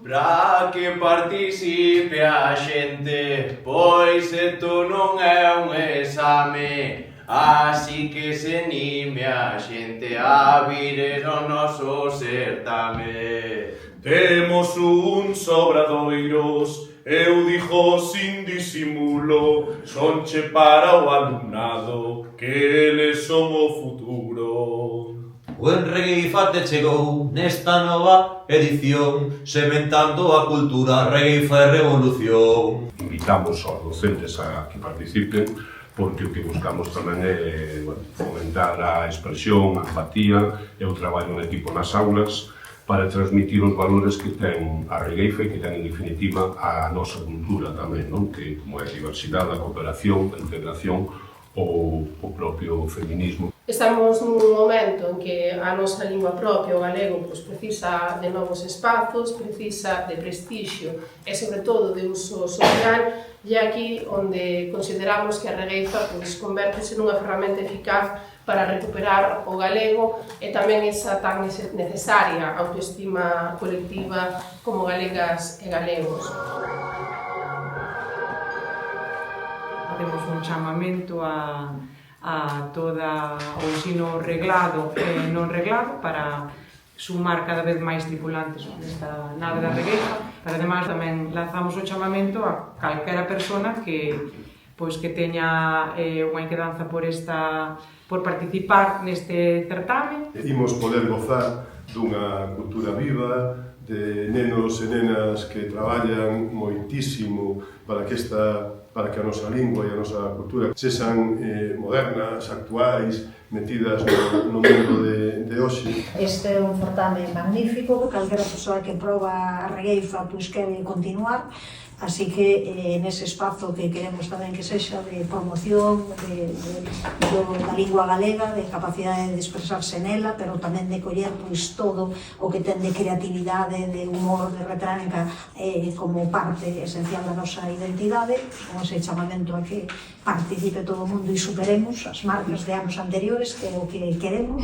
Para que participe a xente, pois isto non é un exame. Así que se anime a xente a vir ao noso certame. Temos uns obradoiros, eu digo sin disimulo, sonche para o alumnado, que eles son o futuro. O Enregueifate chegou nesta nova edición, sementando a cultura, Regueifa e revolución. Invitamos aos docentes a que participen, porque o que buscamos tamén é fomentar a expresión, a empatía e o traballo en equipo nas aulas para transmitir os valores que ten a Regueifa e que ten, en definitiva, a nosa cultura tamén, non? Que como é a diversidade, a cooperación, a integración ou o propio feminismo. Estamos nun momento en que a nosa lingua propia, o galego, precisa de novos espazos, precisa de prestixio e, sobre todo, de uso social, e aquí onde consideramos que a Regueifa convértese nunha ferramenta eficaz para recuperar o galego e tamén esa tan necesaria autoestima colectiva como galegas e galegos. Temos un chamamento a toda o ensino reglado e non reglado para sumar cada vez máis tripulantes nesta nave da Regueifa, pero ademais tamén lanzamos o chamamento a calquera persona que teña unha inquedanza por participar neste certame. Imos poder gozar dunha cultura viva, de nenos e nenas que traballan moitísimo para que a nosa lingua e a nosa cultura sexan modernas, actuais, metidas no mundo de hoxe. Este é un certame magnífico, calquera persoa que proba a Regueifa quere continuar, así que nese espazo que queremos tamén que sexa de promoción da lingua galega, de capacidade de expresarse nela, pero tamén de coller todo o que ten de creatividade, de humor, de retranca como parte esencial da nosa identidade, con ese chamamento a que participe todo o mundo e superemos as marcas de anos anteriores, que é o que queremos.